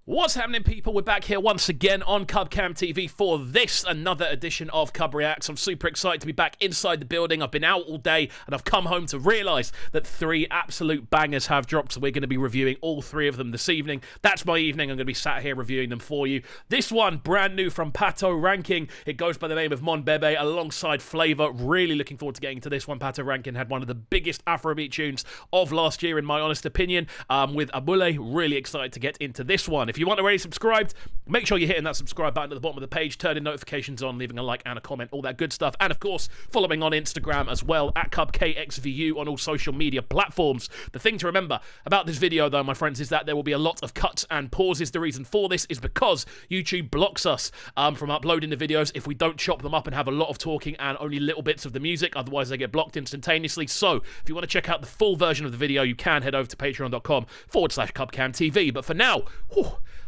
What's happening, people? We're back here once again on CubCamTV for this, another edition of CubReacts. I'm super excited to be back inside the building. I've been out all day and I've come home to realise that 3 absolute bangers have dropped, so we're going to be reviewing all 3 of them this evening. That's my evening. I'm going to be sat here reviewing them for you. This one, brand new from Patoranking. It goes by the name of Mon Bebe alongside Flavour. Really looking forward to getting to this one. Patoranking had one of the biggest Afrobeat tunes of last year, in my honest opinion, with Abule. Really excited to get into this one. If you want already subscribed, make sure you're hitting that subscribe button at the bottom of the page, turning notifications on, leaving a like and a comment, all that good stuff. And of course, following on Instagram as well, at KXVU on all social media platforms. The thing to remember about this video, though, my friends, is that there will be a lot of cuts and pauses. The reason for this is because YouTube blocks us from uploading the videos if we don't chop them up and have a lot of talking and only little bits of the music. Otherwise, they get blocked instantaneously. So if you want to check out the full version of the video, you can head over to patreon.com/CubCamTV. But for now,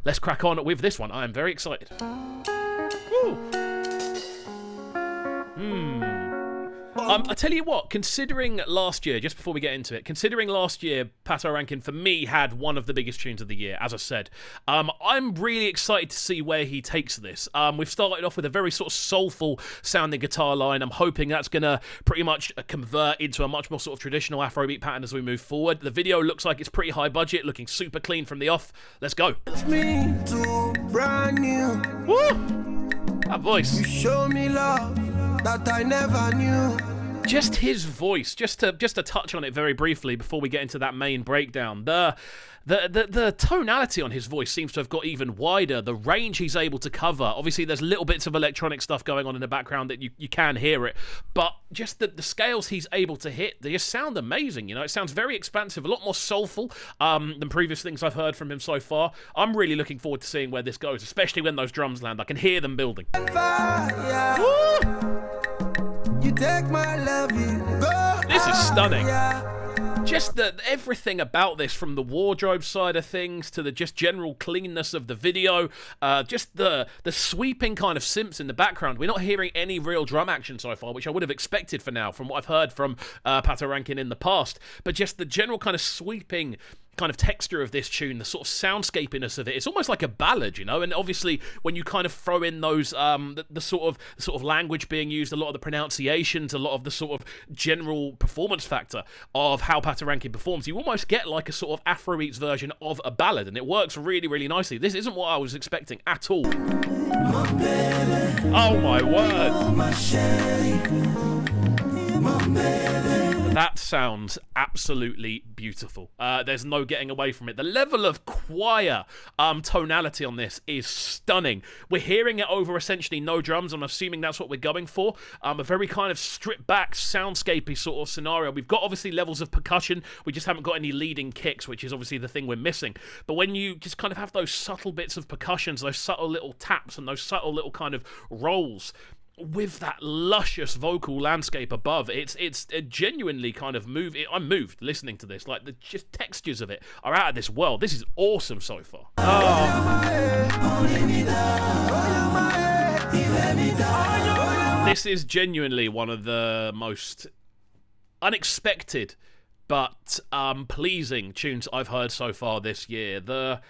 let's crack on with this one. I am very excited. I tell you what, considering last year, just before we get into it, considering last year, Patoranking, for me, had one of the biggest tunes of the year, as I said. I'm really excited to see where he takes this. We've started off with a very sort of soulful sounding guitar line. I'm hoping that's going to pretty much convert into a much more sort of traditional Afrobeat pattern as we move forward. The video looks like it's pretty high budget, looking super clean from the off. Let's go. It's me too, brand new. Woo! That voice. You show me love that I never knew. Just his voice, just to touch on it very briefly before we get into that main breakdown. The tonality on his voice seems to have got even wider. The range he's able to cover. Obviously, there's little bits of electronic stuff going on in the background that you can hear it, but just the scales he's able to hit, they just sound amazing. You know, it sounds very expansive, a lot more soulful than previous things I've heard from him so far. I'm really looking forward to seeing where this goes, especially when those drums land. I can hear them building. Woo! You take my love, this is stunning. Just everything about this, from the wardrobe side of things to the just general cleanness of the video, just the sweeping kind of synths in the background. We're not hearing any real drum action so far, which I would have expected for now from what I've heard from Patoranking in the past. But just the general kind of sweeping kind of texture of this tune, the sort of soundscapiness of it, it's almost like a ballad, you know. And obviously when you kind of throw in those the sort of language being used, a lot of the pronunciations, a lot of the sort of general performance factor of how Patoranking performs, you almost get like a sort of Afrobeats version of a ballad, and it works really, really nicely. This isn't what I was expecting at all. Mon Bebe, oh my word, oh my Sherry, Mon Bebe. That sounds absolutely beautiful. There's no getting away from it. The level of choir tonality on this is stunning. We're hearing it over essentially no drums. I'm assuming that's what we're going for. A very kind of stripped back, soundscapey sort of scenario. We've got obviously levels of percussion. We just haven't got any leading kicks, which is obviously the thing we're missing. But when you just kind of have those subtle bits of percussions, those subtle little taps and those subtle little kind of rolls, with that luscious vocal landscape above, it's a genuinely kind of I'm moved listening to this. Like, the just textures of it are out of this world. This is awesome so far. This is genuinely one of the most unexpected but pleasing tunes I've heard so far this year. The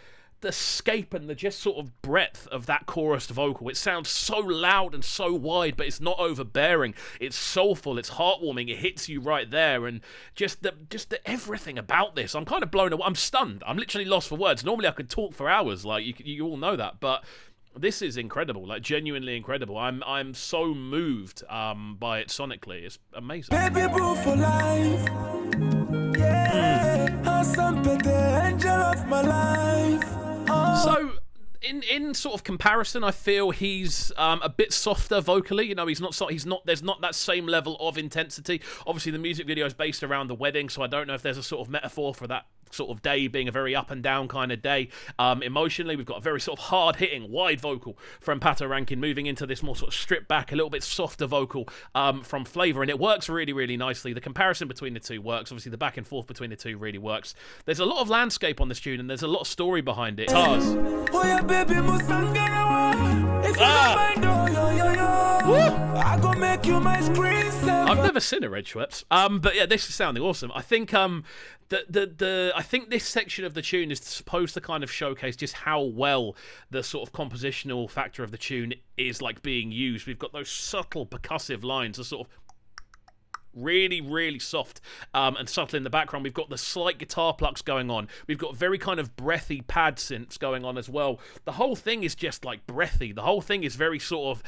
scape and the just sort of breadth of that chorused vocal. It sounds so loud and so wide, but it's not overbearing. It's soulful, it's heartwarming, it hits you right there, and just the everything about this. I'm kind of blown away. I'm stunned. I'm literally lost for words. Normally I could talk for hours, like you all know that, but this is incredible, like genuinely incredible. I'm so moved by it sonically. It's amazing. Baby boo for life. Yeah. Awesome, angel of my life. So, in sort of comparison, I feel he's a bit softer vocally. You know, there's not that same level of intensity. Obviously, the music video is based around the wedding, so I don't know if there's a sort of metaphor for that sort of day being a very up and down kind of day. Emotionally, we've got a very sort of hard-hitting, wide vocal from Patoranking, moving into this more sort of stripped back, a little bit softer vocal from Flavour, and it works really, really nicely. The comparison between the two works. Obviously, the back and forth between the two really works. There's a lot of landscape on this tune, and there's a lot of story behind it. Guitars. I go make you my screensaver. I've never seen a Red Schweppes. But yeah, this is sounding awesome. I think I think this section of the tune is supposed to kind of showcase just how well the sort of compositional factor of the tune is like being used. We've got those subtle percussive lines, the sort of really, really soft and subtle in the background. We've got the slight guitar plucks going on. We've got very kind of breathy pad synths going on as well. The whole thing is just like breathy. The whole thing is very sort of,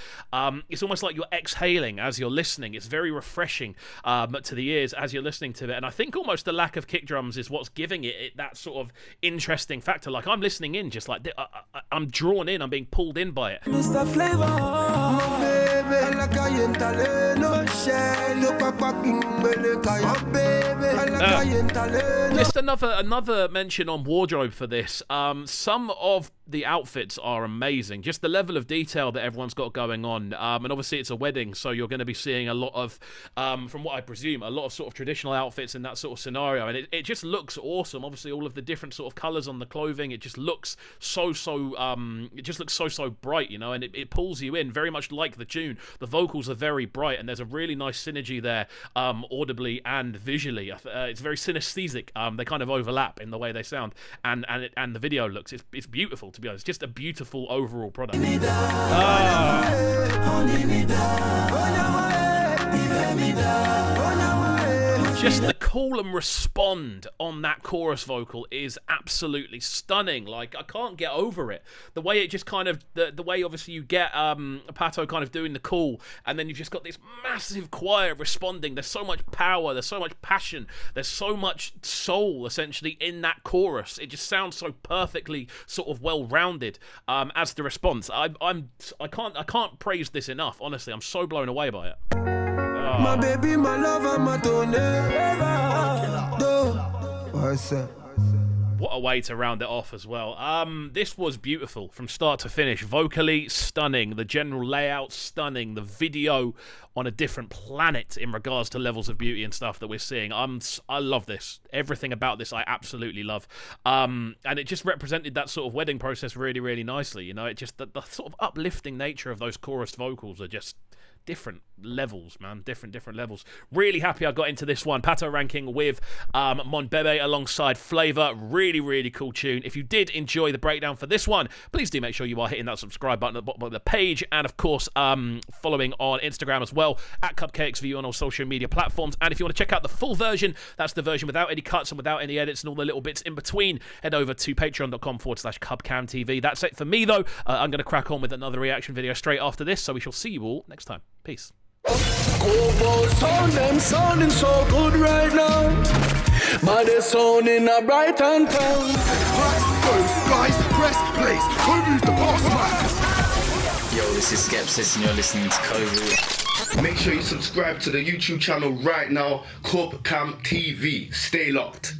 it's almost like you're exhaling as you're listening. It's very refreshing to the ears as you're listening to it. And I think almost the lack of kick drums is what's giving it that sort of interesting factor. Like I'm listening in just like, I'm drawn in, I'm being pulled in by it. Mr. Flavour, Mon Bebe, la calienta no shell, papa. Just another mention on wardrobe for this. Some of the outfits are amazing. Just the level of detail that everyone's got going on. And obviously it's a wedding, so you're going to be seeing a lot of, from what I presume, a lot of sort of traditional outfits in that sort of scenario. And it just looks awesome. Obviously all of the different sort of colours on the clothing, it just looks so bright, you know, and it pulls you in, very much like the tune. The vocals are very bright, and there's a really nice synergy there, audibly and visually. It's very synesthetic. They kind of overlap in the way they sound, and the video looks, it's beautiful, to be honest. Just a beautiful overall product. Just the call and respond on that chorus vocal is absolutely stunning. Like, I can't get over it. The way it just kind of, the way obviously you get Pato kind of doing the call, and then you've just got this massive choir responding. There's so much power, there's so much passion, there's so much soul essentially in that chorus. It just sounds so perfectly sort of well-rounded as the response. I can't praise this enough, honestly. I'm so blown away by it. My baby, my lover, my What a way to round it off as well. This was beautiful from start to finish. Vocally stunning, the general layout stunning, the video on a different planet in regards to levels of beauty and stuff that we're seeing. I love this. Everything about this I absolutely love. And it just represented that sort of wedding process really, really nicely. You know, it just, the sort of uplifting nature of those chorus vocals are just different levels, man. Different levels. Really happy I got into this one. Patoranking with Mon Bebe alongside Flavour. Really, really cool tune. If you did enjoy the breakdown for this one, please do make sure you are hitting that subscribe button at the bottom of the page, and of course following on Instagram as well at KXVU on all social media platforms. And if you want to check out the full version, that's the version without any cuts and without any edits and all the little bits in between, head over to patreon.com/CubCamTV. That's it for me though. I'm going to crack on with another reaction video straight after this, so we shall see you all next time. Peace. Sounding so good right now. But they're sounding a bright and town. Guys, press, please. Who's the boss man? Yo, this is Skepsis and you're listening to CubReacts. Make sure you subscribe to the YouTube channel right now, CubCamTV. Stay locked.